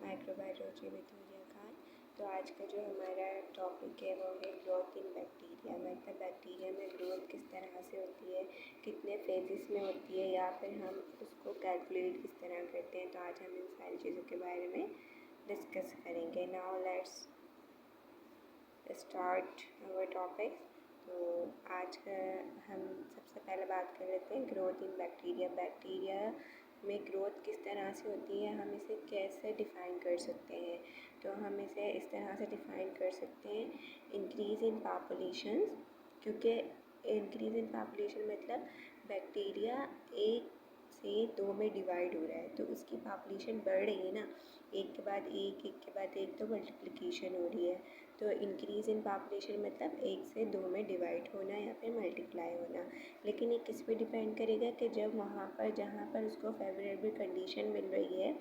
Microbiology with urea Khan. तो आज का जो हमारा टॉपिक है वो है ग्रोथ इन बैक्टीरिया, मतलब बैक्टीरिया में ग्रोथ किस तरह से होती है, कितने फेजेस में होती है, या फिर हम उसको कैलकुलेट किस तरह करते हैं। तो आज हम इन सारी चीज़ों के बारे में डिस्कस करेंगे। Now let's start our topic. तो आज का हम सबसे पहले बात कर लेते हैं ग्रोथ इन बैक्टीरिया। बैक्टीरिया में ग्रोथ किस तरह से होती है, हम इसे कैसे डिफ़ाइन कर सकते हैं। तो हम इसे इस तरह से डिफ़ाइन कर सकते हैं, इंक्रीज़ इन पॉपुलेशंस, क्योंकि इंक्रीज़ इन पॉपुलेशन मतलब बैक्टीरिया एक से दो में डिवाइड हो रहा है, तो उसकी पॉपुलेशन बढ़ रही है ना, एक के बाद एक तो मल्टीप्लिकेशन हो रही है। तो इंक्रीज़ इन पॉपुलेशन मतलब एक से दो में डिवाइड होना या फिर मल्टीप्लाई होना। लेकिन ये किस पे डिपेंड करेगा कि जब वहाँ पर जहाँ पर उसको फेवरेबल कंडीशन मिल रही है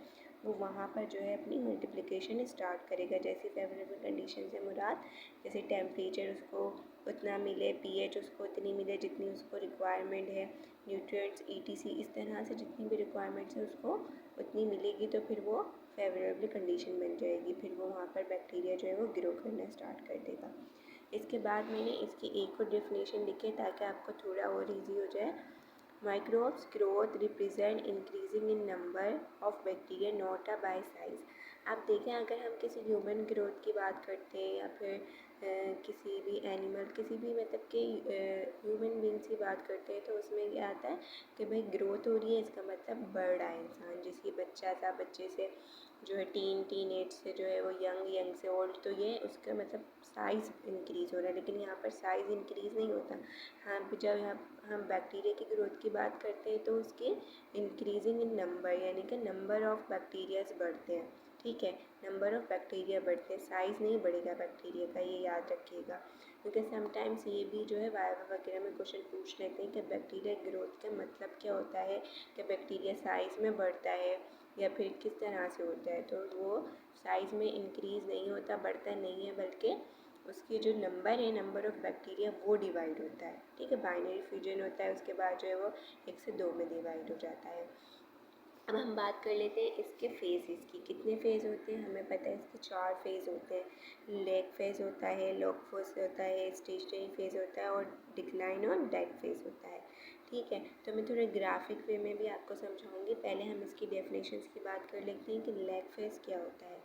वो वहाँ पर जो है अपनी मल्टीप्लिकेशन स्टार्ट करेगा। जैसे फेवरेबल कंडीशन से मुराद जैसे टेम्परेचर उसको उतना मिले, पीएच उसको उतनी मिले जितनी उसको रिक्वायरमेंट है, न्यूट्रिएंट्स ईटीसी इस तरह से जितनी भी रिक्वायरमेंट्स है उसको उतनी मिलेगी, तो फिर वो फेवरेबल कंडीशन बन जाएगी। फिर वो वहाँ पर बैक्टीरिया जो है वो ग्रो करना स्टार्ट कर देगा। इसके बाद मैंने इसकी एक और डेफिनेशन लिखी है ताकि आपको थोड़ा और इजी हो जाए। Microbes growth represent increasing in number of bacteria not a bye size. आप देखें, अगर हम किसी ह्यूमन ग्रोथ की बात करते हैं या फिर किसी भी एनिमल, किसी भी मतलब कि ह्यूमन बींग्स की बात करते हैं, तो उसमें क्या आता है कि भाई ग्रोथ हो रही है, इसका मतलब बढ़ रहा है इंसान। जैसे बच्चा था, बच्चे से जो है टीन एज से जो है वो यंग से ओल्ड, तो ये उसका मतलब साइज़ इंक्रीज़ हो रहा है। लेकिन यहाँ पर साइज़ इंक्रीज़ नहीं होता। हाँ, जब हम बैक्टीरिया की ग्रोथ की बात करते हैं तो उसके इंक्रीजिंग इन नंबर, यानी कि नंबर ऑफ़ बैक्टीरियाज बढ़ते हैं। ठीक है, नंबर ऑफ़ बैक्टीरिया बढ़ते हैं, साइज़ नहीं बढ़ेगा बैक्टीरिया का, ये याद रखिएगा। क्योंकि समटाइम्स ये भी जो है वाइवा वगैरह में क्वेश्चन पूछ लेते हैं कि बैक्टीरिया ग्रोथ का मतलब क्या होता है, कि बैक्टीरिया साइज़ में बढ़ता है या फिर किस तरह से होता है। तो वो साइज़ में इंक्रीज़ नहीं होता, बढ़ता नहीं है, बल्कि उसकी जो नंबर है, नंबर ऑफ़ बैक्टीरिया, वो डिवाइड होता है। ठीक है, बाइनरी फ्यूजन होता है, उसके बाद जो है वो एक से दो में डिवाइड हो जाता है। अब हम बात कर लेते हैं इसके फेजेस की। कितने फेज़ होते हैं हमें पता है, इसके 4 फेज़ होते हैं। लेग फेज़ होता है, लॉग फेज़ होता है, स्टेशनरी फेज़ होता है और डिक्लाइन और डेड फेज़ होता है। ठीक है, तो मैं थोड़े ग्राफिक वे में भी आपको समझाऊंगी। पहले हम इसकी डेफिनेशंस की बात कर लेते हैं कि लेग फेज़ क्या होता है।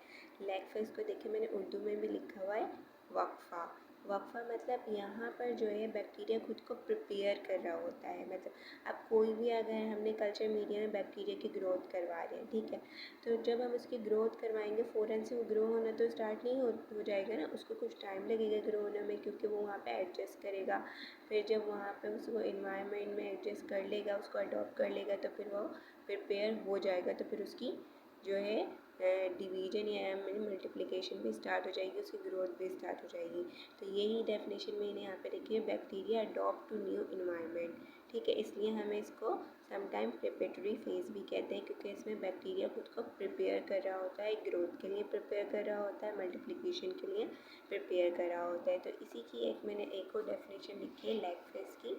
लेग फेज़ को देखिए, मैंने उर्दू में भी लिखा हुआ है वक्फ़ा। वक्फ़ा मतलब यहाँ पर जो है बैक्टीरिया खुद को प्रिपेयर कर रहा होता है। मतलब अब कोई भी, अगर हमने कल्चर मीडिया में बैक्टीरिया की ग्रोथ करवा रहे हैं, ठीक है, तो जब हम उसकी ग्रोथ करवाएंगे फ़ौरन से वो ग्रो होना तो स्टार्ट नहीं हो जाएगा ना, उसको कुछ टाइम लगेगा ग्रो होने में, क्योंकि वो वहाँ पे एडजस्ट करेगा। फिर जब वहाँ पे उसको इन्वायरमेंट में एडजस्ट कर लेगा, उसको अडॉप्ट कर लेगा, तो फिर वो प्रिपेयर हो जाएगा। तो फिर उसकी जो है डिवीजन या मल्टीप्लिकेशन भी स्टार्ट हो जाएगी, उसकी ग्रोथ भी स्टार्ट हो जाएगी। तो यही डेफिनेशन मैंने यहाँ पे रखी है, bacteria adopt to new environment. ठीक है, इसलिए हमें इसको समटाइम प्रिपरेटरी फेज़ भी कहते हैं, क्योंकि इसमें बैक्टीरिया खुद को प्रिपेयर कर रहा होता है, ग्रोथ के लिए प्रिपेयर कर रहा होता है, मल्टीप्लिकेशन के लिए प्रिपेयर कर रहा होता है। तो इसी की मैंने एक और डेफिनेशन लिखी है लैग फेज़ की,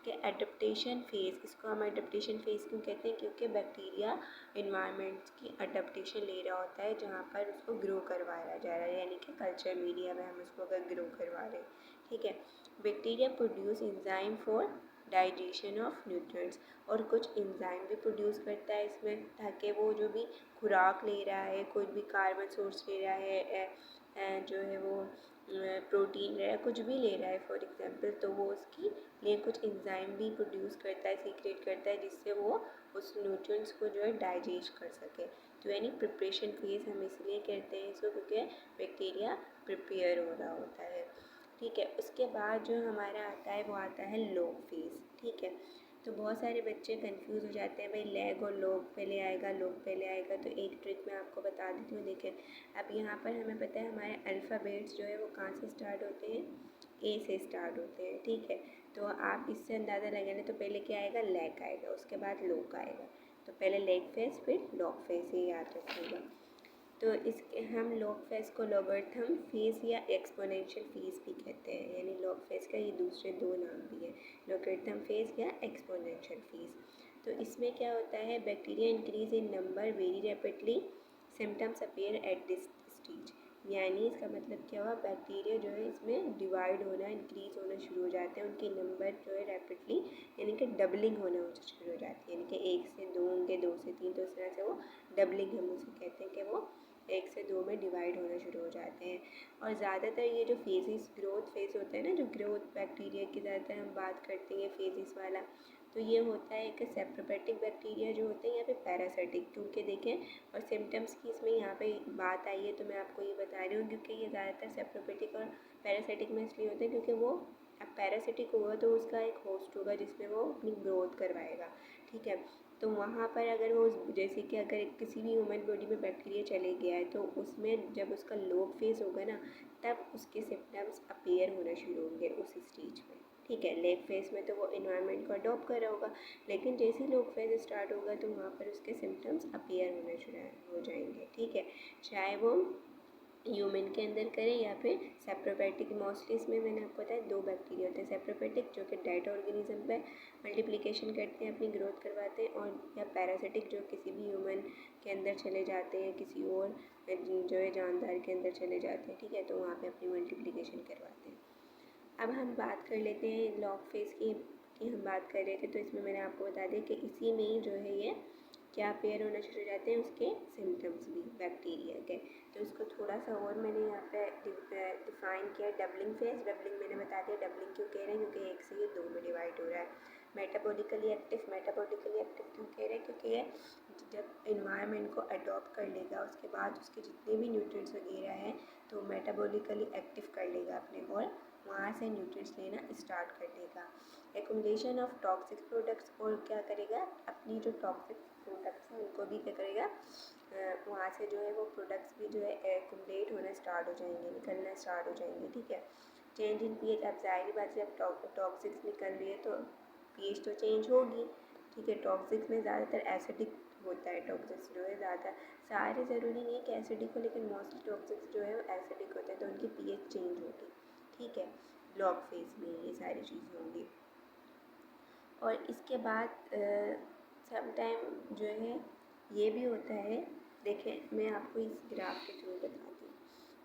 कि एडप्टेशन फेज़। इसको हम एडप्टेशन फेज़ क्यों कहते हैं, क्योंकि बैक्टीरिया इन्वायरमेंट की अडप्टेशन ले रहा होता है जहाँ पर उसको ग्रो करवाया जा रहा है, यानी कि कल्चर मीडिया में हम उसको अगर ग्रो करवा रहे हैं। ठीक है, bacteria produce enzyme for digestion of nutrients, और कुछ एंजाइम भी प्रोड्यूस करता है इसमें, ताकि वो जो भी खुराक ले रहा है, कोई भी कार्बन सोर्स ले रहा है, जो है वो प्रोटीन ले रहा है, कुछ भी ले रहा है फॉर एग्जांपल, तो वो उसकी लिए कुछ एंजाइम भी प्रोड्यूस करता है, सीक्रेट करता है, जिससे वो उस न्यूट्रिएंट्स को जो है डाइजेस्ट कर सके। तो यानी प्रिपरेशन फेज़ हम इसलिए कहते हैं इसको, क्योंकि बैक्टीरिया प्रिपेयर हो रहा होता है। ठीक है, उसके बाद जो हमारा आता है वो आता है लॉग फेज़। ठीक है, तो बहुत सारे बच्चे कंफ्यूज हो जाते हैं, भाई लैग और लॉग पहले आएगा, लॉग पहले आएगा। तो एक ट्रिक मैं आपको बता देती हूँ। देखिए, अब यहाँ पर हमें पता है हमारे अल्फ़ाबेट्स जो है वो कहाँ से स्टार्ट होते हैं, ए से स्टार्ट होते हैं। ठीक है, तो आप इससे अंदाज़ा लगा लें, तो पहले क्या आएगा, लैग आएगा, उसके बाद लॉग आएगा। तो पहले लेग फेज़ फिर लॉग फेज़, ये याद रखिएगा। तो इसके हम लॉग फेज़ को लॉगरिथम फेज़ या एक्सपोनेंशियल फेज़ भी कहते हैं, यानी लॉग फेज़ का ये दूसरे दो नाम भी है, लॉगरिथम फेज़ या एक्सपोनेंशियल फेज़। तो इसमें क्या होता है, bacteria increase in number very rapidly symptoms appear at this stage, यानी इसका मतलब क्या हुआ, बैक्टीरिया जो है इसमें डिवाइड होना, इंक्रीज होना शुरू हो जाते हैं, उनकी नंबर जो है रैपिडली यानी कि डबलिंग होना शुरू हो जाती है, यानी कि 1 से 2 होंगे, 2 से 3, तो इस तरह से वो डबलिंग हम उसे कहते हैं कि वो 1 से 2 में डिवाइड होना शुरू हो जाते हैं। और ज़्यादातर ये जो फेजेस, ग्रोथ फेज होता है ना, जो ग्रोथ बैक्टीरिया की ज़्यादातर हम बात करते हैं फेजेस वाला, तो ये होता है एक सेप्रोपैटिक बैक्टीरिया जो होते हैं या फिर पैरासिटिक, क्योंकि देखें और सिम्टम्स की इसमें यहाँ पे बात आई है तो मैं आपको ये बता रही हूँ, क्योंकि ये ज़्यादातर सेप्रोपैटिक और पैरासिटिक में इसलिए होते हैं क्योंकि वो अब पैरासिटिक होगा तो उसका एक होस्ट होगा जिसमें वो अपनी ग्रोथ करवाएगा, ठीक है। तो वहाँ पर अगर वो, जैसे कि अगर किसी भी ह्यूमन बॉडी में बैक्टीरिया चले गया है तो उसमें जब उसका लोग फेज होगा ना, तब उसके सिम्टम्स अपीयर होना शुरू होंगे उस स्टेज में, ठीक है। लेग फेज में तो वो इन्वायरमेंट को अडॉप्ट कर रहा होगा, लेकिन जैसे ही लोग फेज स्टार्ट होगा तो वहाँ पर उसके सिम्टम्स अपीयर होना शुरू हो जाएंगे, ठीक है। चाहे वो ह्यूमन के अंदर करें या फिर सेप्रोपैटिक, मोस्टली इसमें मैंने आपको बताया 2 बैक्टीरिया होते हैं, सेप्रोपैटिक जो कि डेड ऑर्गेनिज्म पे मल्टीप्लिकेशन करते हैं, अपनी ग्रोथ करवाते हैं, और या पैरासिटिक जो किसी भी ह्यूमन के अंदर चले जाते हैं, किसी और जो है जानदार के अंदर चले जाते हैं, ठीक है, तो वहाँ पे अपनी मल्टीप्लिकेशन करवाते हैं। अब हम बात कर लेते हैं लॉग फेज की हम बात कर रहे थे, तो इसमें मैंने आपको बता दिया कि इसी में ही जो है ये क्या पेयर होना शुरू हो जाते हैं, उसके सिम्टम्स भी बैक्टीरिया के। तो इसको थोड़ा सा और मैंने यहाँ पे डिफाइन किया, डबलिंग फेज। डबलिंग मैंने बता दिया, डबलिंग क्यों कह रहे हैं, क्योंकि 1 से ये 2 में डिवाइड हो रहा है। मेटाबॉलिकली एक्टिव, मेटाबॉलिकली एक्टिव क्यों कह रहे हैं, क्योंकि ये जब इन्वायरमेंट को अडॉप्ट कर लेगा उसके बाद उसके जितने भी न्यूट्रिएंट्स वगैरह हैं तो मेटाबॉलिकली एक्टिव कर लेगा अपने, और वहाँ से न्यूट्रिएंट्स लेना स्टार्ट कर देगा। एक्युमुलेशन ऑफ टॉक्सिक प्रोडक्ट्स, और क्या करेगा, अपनी जो टॉक्सिक प्रोडक्ट्स हैं उनको भी क्या करेगा, वहाँ से जो है वो प्रोडक्ट्स भी जो है एक्युमुलेट होना स्टार्ट हो जाएंगे, निकलना स्टार्ट हो जाएंगे, ठीक है। चेंज इन पीएच, अब जाहिर बात है जब टॉक्सिक्स निकल रही है तो पीएच तो चेंज होगी, ठीक है। टॉक्सिक्स में ज़्यादातर एसिडिक होता है, टॉक्सिक्स जो है ज़्यादा, सारे ज़रूरी नहीं है कि एसिडिक हो, लेकिन मोस्टली टॉक्सिक्स जो है वो एसिडिक होते हैं, तो उनकी पीएच चेंज होगी, ठीक है। लॉग फेज में ये सारी चीज़ें होंगी। और इसके बाद सम टाइम जो है ये भी होता है, देखें मैं आपको इस ग्राफ के थ्रू बताती हूँ,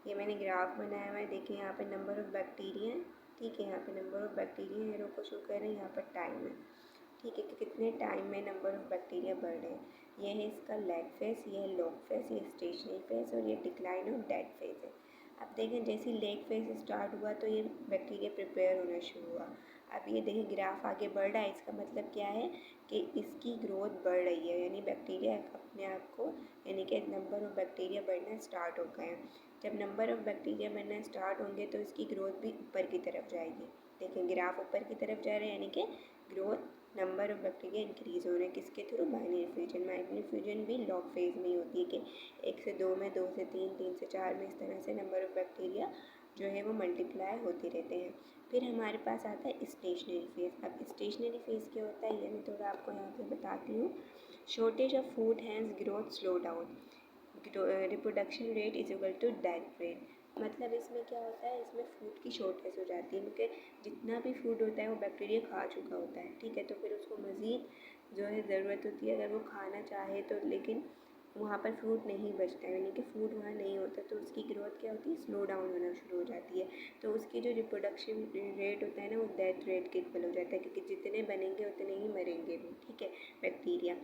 ये मैंने ग्राफ बनाया हुआ है, देखिए यहाँ पे नंबर ऑफ़ बैक्टीरिया है, ठीक है, यहाँ पे नंबर ऑफ़ बैक्टीरिया एरो को शो कर रहे हैं, यहाँ पर टाइम है, ठीक है, कि कितने टाइम में नंबर ऑफ़ बैक्टीरिया बढ़ रहे हैं। ये है इसका लैग फेज, ये है लॉग फेज, ये स्टेशनरी फेज, और ये डिक्लाइन ऑफ डेड फेज है। अब देखें जैसे लेग फेज स्टार्ट हुआ तो ये बैक्टीरिया प्रिपेयर होना शुरू हुआ। अब ये देखिए ग्राफ आगे बढ़ रहा है, इसका मतलब क्या है कि इसकी ग्रोथ बढ़ रही है, यानी बैक्टीरिया अपने आप को, यानी कि नंबर ऑफ़ बैक्टीरिया बढ़ना स्टार्ट हो गए हैं। जब नंबर ऑफ़ बैक्टीरिया बढ़ना स्टार्ट होंगे तो इसकी ग्रोथ भी ऊपर की तरफ जाएगी। देखिए ग्राफ ऊपर की तरफ जा रहे हैं, यानी कि growth, number of bacteria increase हो रहे हैं, किसके through, binary fusion. Binary fusion भी लॉग फेज में ही होती है कि 1 से 2 में, 2 से 3, 3 से 4 में, इस तरह से नंबर ऑफ़ बैक्टीरिया जो है वो मल्टीप्लाई होते रहते हैं। फिर हमारे पास आता है स्टेशनरी फेज। अब स्टेशनरी फेज क्या होता है ये मैं थोड़ा आपको यहाँ पे बताती हूँ। Shortage of food has growth slow down, reproduction rate is equal to death rate. मतलब इसमें क्या होता है, इसमें फूड की शॉर्टेज हो जाती है, क्योंकि जितना भी फूड होता है वो बैक्टीरिया खा चुका होता है, ठीक है, तो फिर उसको मज़ीद जो है ज़रूरत होती है अगर वो खाना चाहे तो, लेकिन वहाँ पर फूड नहीं बचता है, यानी कि फूड वहाँ नहीं होता, तो उसकी ग्रोथ क्या होती है, स्लो डाउन होना शुरू हो जाती है। तो उसकी जो रिप्रोडक्शन रेट होता है ना वो डेथ रेट के इक्वल हो जाता है, क्योंकि जितने बनेंगे उतने ही मरेंगे भी, ठीक है, बैक्टीरिया।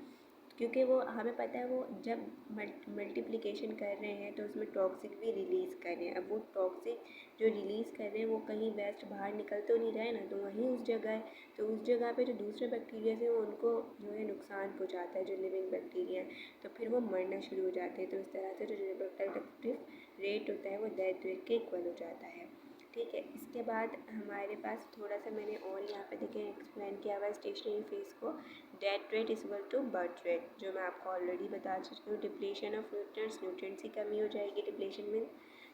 क्योंकि वो हमें पता है वो जब मल्टीप्लिकेशन कर रहे हैं तो उसमें टॉक्सिक भी रिलीज़ कर रहे हैं। अब वो टॉक्सिक जो रिलीज़ कर रहे हैं वो कहीं वेस्ट बाहर निकल तो नहीं रहा है ना, तो वहीं उस जगह है, तो उस जगह पे जो दूसरे बैक्टीरिया हैं वो उनको जो है नुकसान पहुंचाता है, जो लिविंग बैक्टीरिया है, तो फिर वो मरना शुरू हो जाते हैं। तो इस तरह से जो रिप्रोडक्टिव रेट होता है वो डेथ रेट के इक्वल हो जाता है, ठीक है। इसके बाद हमारे पास थोड़ा सा मैंने और यहाँ पे देखें एक्सप्लेन किया हुआ है स्टेशनरी फेज को। Death rate is equal to birth rate, जो मैं आपको ऑलरेडी बता चुकी हूँ। डिप्लीशन ऑफ न्यूट्रिएंट्स, न्यूट्रिएंट्स की कमी हो जाएगी, डिप्लीशन में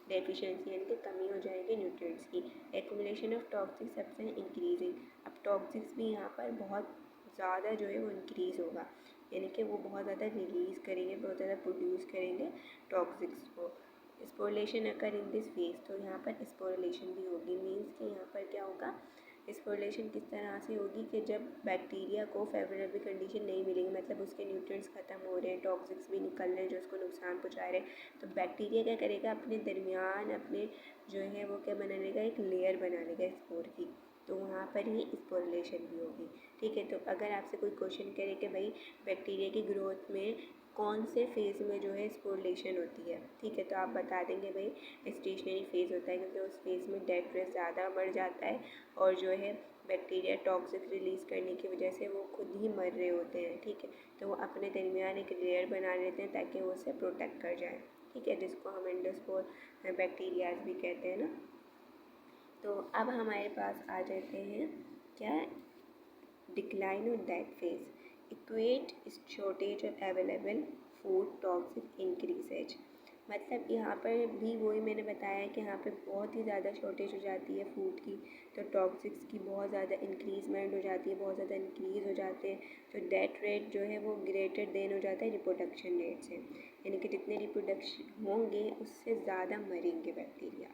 डेफिशिएंसी यानी कि कमी हो जाएगी न्यूट्रिएंट्स की। एक्युमुलेशन ऑफ टॉक्सिक सबसे इंक्रीजिंग, अब टॉक्सिक्स भी यहाँ पर बहुत ज़्यादा जो है वो इंक्रीज़ होगा, यानी कि वो बहुत ज़्यादा रिलीज़ करेंगे, बहुत ज़्यादा प्रोड्यूस करेंगे टॉक्सिक्स को। स्पोरिलेशन अकर इन दिस फेज, तो यहाँ पर स्पोरिलेशन भी होगी, मीन्स कि यहाँ पर क्या होगा, स्पोरिलेशन किस तरह से होगी कि जब बैक्टीरिया को फेवरेबल कंडीशन नहीं मिलेगी, मतलब उसके न्यूट्रिएंट्स ख़त्म हो रहे हैं, टॉक्सिक्स भी निकल रहे हैं जो उसको नुकसान पहुँचा रहे हैं, तो बैक्टीरिया क्या करेगा, अपने दरमियान अपने जो है वो क्या बना लेगा, एक लेयर बना लेगा स्पोर की, तो वहाँ पर ही स्पोरिलेशन भी होगी। ठीक है, तो अगर आपसे कोई क्वेश्चन करे कि भाई बैक्टीरिया की ग्रोथ में कौन से फेज़ में जो है स्पोरिलेशन होती है, ठीक है, तो आप बता देंगे भाई स्टेशनरी फेज़ होता है, क्योंकि उस फेज़ में डेड रेस ज़्यादा बढ़ जाता है और जो है बैक्टीरिया टॉक्सिक रिलीज़ करने की वजह से वो खुद ही मर रहे होते हैं। ठीक है, तो वो अपने दरमियान एक लेयर बना लेते हैं ताकि वो उसे प्रोटेक्ट कर जाए। ठीक है, जिसको हम एंडोस्पोर बैक्टीरियाज भी कहते हैं ना। तो अब हमारे पास आ जाते हैं क्या, डिक्लाइन और death phase, equate shortage of available food toxic increases. मतलब यहाँ पर भी वही मैंने बताया कि यहाँ पे बहुत ही ज़्यादा शॉर्टेज हो जाती है फूड की, तो टॉक्सिक्स की बहुत ज़्यादा इंक्रीजमेंट हो जाती है, बहुत ज़्यादा इंक्रीज़ हो जाते हैं, तो डेथ रेट जो है वो ग्रेटर देन हो जाता है रिप्रोडक्शन रेट से, यानी कि जितने रिप्रोडक्शन होंगे उससे ज़्यादा मरेंगे बैक्टीरिया।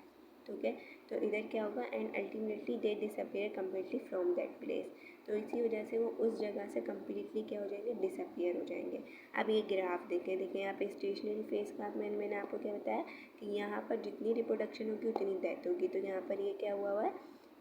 ठीक है, तो इधर क्या होगा, and ultimately they disappear completely from that place, तो इसी वजह से वो उस जगह से कम्प्लीटली क्या हो जाएंगे, डिसअपियर हो जाएंगे। अब ये ग्राफ देखें यहाँ पे स्टेशनरी फेज का मैंने आपको क्या बताया कि यहाँ पर जितनी रिप्रोडक्शन होगी उतनी डेथ होगी, तो यहाँ पर ये क्या हुआ है,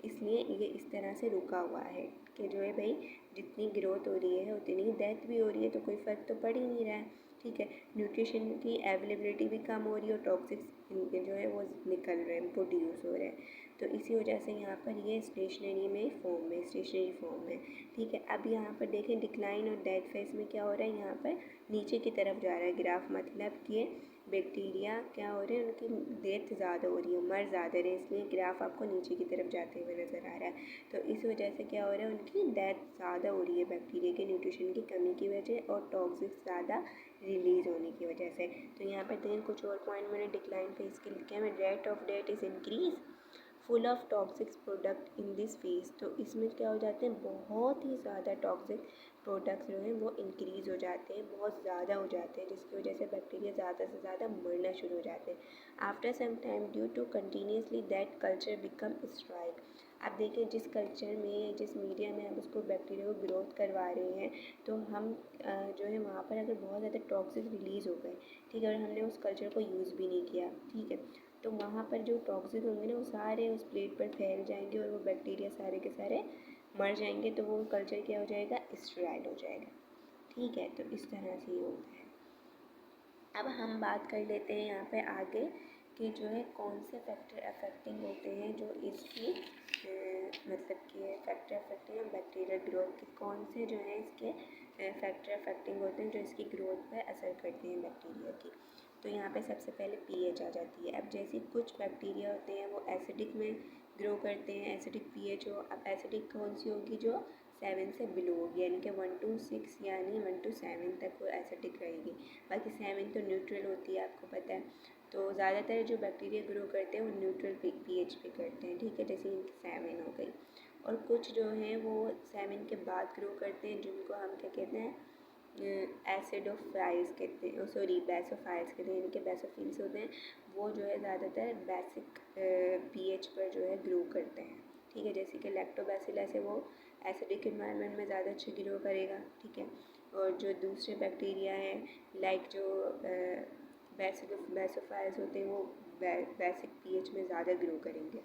इसलिए ये इस तरह से रुका हुआ है कि जो है भाई जितनी ग्रोथ हो रही है उतनी ही डेथ भी हो रही है, तो कोई फ़र्क तो पड़ ही नहीं रहा है। ठीक है, न्यूट्रिशन की अवेलेबिलिटी भी कम हो रही है और टॉक्सिक्स जो है वो निकल रहे हैं, प्रोड्यूस हो रहे हैं, तो इसी वजह से यहाँ पर ये स्टेशनरी में फॉर्म में, स्टेशनरी फॉर्म में। ठीक है, अब यहाँ पर देखें डिक्लाइन और डेथ फेज में क्या हो रहा है, यहाँ पर नीचे की तरफ जा रहा है ग्राफ, मतलब कि बैक्टीरिया क्या हो रहे हैं, उनकी डेथ ज़्यादा हो रही है, मर ज़्यादा रहे, इसलिए ग्राफ आपको नीचे की तरफ जाते हुए नज़र आ रहा है। तो इस वजह से क्या हो रहा है, उनकी डेथ ज़्यादा हो रही है बैक्टीरिया के न्यूट्रिशन की कमी की वजह और टॉक्सिक ज़्यादा रिलीज़ होने की वजह से। तो यहाँ पर देखें कुछ और पॉइंट मैंने डिक्लाइन फेज के लिखे हैं, rate of death is increase full of toxic product in this phase, तो इसमें क्या हो जाते हैं, बहुत ही ज़्यादा टॉक्सिक प्रोडक्ट्स जो हैं वो इंक्रीज़ हो जाते हैं, बहुत ज़्यादा हो जाते हैं, जिसकी वजह से बैक्टीरिया ज़्यादा से ज़्यादा मरना शुरू हो जाते हैं। After some time due to continuously that culture become strike. अब देखिए जिस कल्चर में, जिस मीडिया में आप उसको बैक्टीरिया को ग्रोथ करवा रहे हैं, तो हम जो है वहाँ पर अगर बहुत ज़्यादा टॉक्सिक रिलीज़ हो गए, ठीक है, और हमने उस कल्चर को यूज़ भी नहीं किया, ठीक है, तो वहाँ पर जो टॉक्सिक होंगे ना वो सारे उस प्लेट पर फैल जाएंगे और वो बैक्टीरिया सारे के सारे मर जाएंगे, तो वो कल्चर क्या हो जाएगा, स्टेराइल हो जाएगा। ठीक है, तो इस तरह से ये होता है। अब हम बात कर लेते हैं यहाँ पे आगे कि जो है कौन से फैक्टर अफेक्टिंग होते हैं जो इसकी मतलब कि फैक्टर अफेक्टिंग है बैक्टीरियल ग्रोथ के, कौन से जो है इसके फैक्टर अफेक्टिंग होते हैं जो इसकी ग्रोथ पर असर करते हैं बैक्टीरिया की। तो यहाँ पे सबसे पहले पीएच आ जाती है। अब जैसे कुछ बैक्टीरिया होते हैं वो एसिडिक में ग्रो करते हैं, एसिडिक पीएच हो, अब एसिडिक कौन सी होगी, जो 7 से बिलो होगी, यानी कि 1 to 6 यानी 1 to 7 तक वो एसिडिक रहेगी, बाकी 7 तो न्यूट्रल होती है, आपको पता है। तो ज़्यादातर जो बैक्टीरिया ग्रो करते हैं वो न्यूट्रल पीएच पे करते हैं, ठीक है, जैसे इनकी 7 हो गई। और कुछ जो हैं वो 7 के बाद ग्रो करते हैं, जिनको हम क्या कहते हैं, एसिडोफाइल्स कहते हैं, सॉरी बेसोफाइल्स कहते हैं, यानी कि बेसोफिल्स होते हैं, वो जो है ज़्यादातर बेसिक पीएच पर जो है ग्रो करते हैं। ठीक है, जैसे कि लैक्टोबैसिलस है वो एसिडिक इन्वायरमेंट में ज़्यादा अच्छे ग्रो करेगा। ठीक है, और जो दूसरे बैक्टीरिया हैं लाइक जो बेसोफाइल्स होते हैं वो बेसिक पीएच में ज़्यादा ग्रो करेंगे।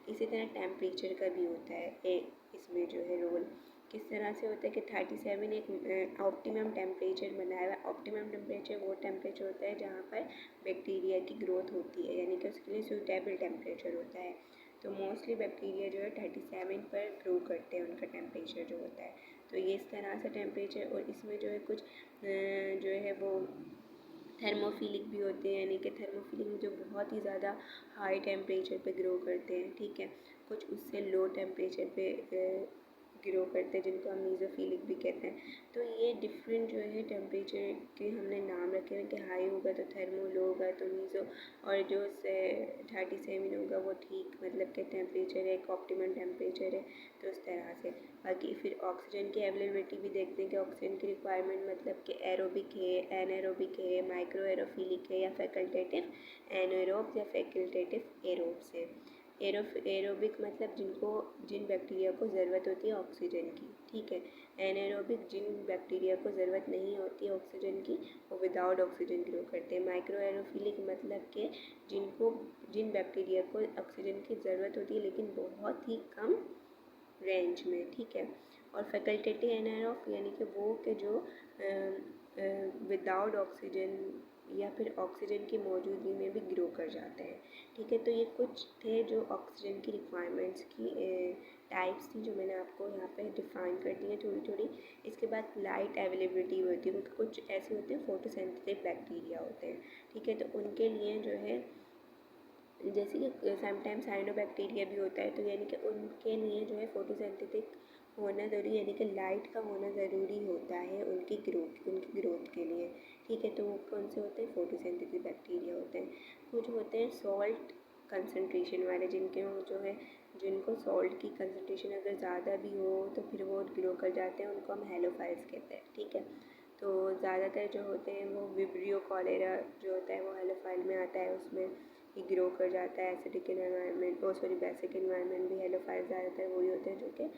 इसी तरह टेम्परेचर का भी होता है इसमें जो है रोल, किस तरह से होता है कि 37 एक ऑप्टिमम टेम्परेचर बनाया हुआ है। ऑप्टिमम टेम्परेचर वो टेम्परेचर होता है जहाँ पर बैक्टीरिया की ग्रोथ होती है, यानी कि उसके लिए सूटेबल टेम्परेचर होता है। तो मोस्टली बैक्टीरिया जो है 37 पर ग्रो करते हैं, उनका टेम्परेचर जो होता है। तो ये इस तरह से टेम्परेचर, और इसमें जो है कुछ जो है वो थर्मोफिलिक भी होते हैं, यानी कि थर्मोफिलिक में जो बहुत ही ज़्यादा हाई टेम्परेचर पे ग्रो करते हैं। ठीक है, कुछ उससे लो टेम्परेचर पे ग्रो करते हैं, जिनको हम मीज़ोफिलिक भी कहते हैं। तो ये डिफरेंट जो है टेम्परेचर के हमने नाम रखे हैं कि हाई होगा तो थर्मो, लो होगा तो मीज़ो, और जो 37 होगा वो ठीक मतलब कि टेम्परेचर है, एक ऑप्टिमम टेम्परेचर है, तो उस तरह से। बाकी फिर ऑक्सीजन की अवेलेबिलिटी भी देखते हैं कि ऑक्सीजन की रिक्वायरमेंट मतलब कि एरोबिक है, एनारोबिक है, माइक्रो एरोफिलिक है, या फैकल्टेटिव एनारोब्स या फैकल्टेटिव एरोब्स है। एरोबिक मतलब जिन बैक्टीरिया को ज़रूरत होती है ऑक्सीजन की, ठीक है। एनाएरोबिक जिन बैक्टीरिया को ज़रूरत नहीं होती है ऑक्सीजन की, वो विदाउट ऑक्सीजन ग्रो करते हैं। माइक्रो एरोफिलिक मतलब कि जिन बैक्टीरिया को ऑक्सीजन की ज़रूरत होती है लेकिन बहुत ही कम रेंज में, ठीक है। और फैकल्टेटिव एनाएरोब यानी कि वो के जो विदाउट ऑक्सीजन या फिर ऑक्सीजन की मौजूदगी में भी ग्रो कर जाते हैं, ठीक है। तो ये कुछ थे जो ऑक्सीजन की रिक्वायरमेंट्स की टाइप्स थी जो मैंने आपको यहाँ पे डिफ़ाइन कर दी है थोड़ी थोड़ी। इसके बाद लाइट अवेलेबिलिटी होती है, कुछ ऐसे होते हैं फोटोसिंथेटिक बैक्टीरिया होते हैं, ठीक है। तो उनके लिए जो है जैसे कि समटाइम्स साइनोबैक्टीरिया भी होता है, तो यानी कि उनके लिए जो है फोटोसिंथेटिक होना ज़रूरी, यानी कि लाइट का होना ज़रूरी होता है उनकी ग्रोथ के लिए, ठीक है। तो वो कौन से होते हैं, फोटोसिंथेटिक बैक्टीरिया होते हैं। कुछ होते हैं सॉल्ट कंसनट्रेशन वाले, जिनको सॉल्ट की कंसनट्रेशन अगर ज़्यादा भी हो तो फिर वो ग्रो कर जाते हैं, उनको हम हेलोफाइल्स कहते हैं, ठीक है। तो ज़्यादातर जो होते हैं वो विब्रियो कॉलेरा जो होता है वो हेलोफाइल में आता है, उसमें ये ग्रो कर जाता है। एसिडिक एनवायरनमेंट बेसिक एनवायरनमेंट भी हेलोफाइल ज़्यादातर वही होते हैं जो कि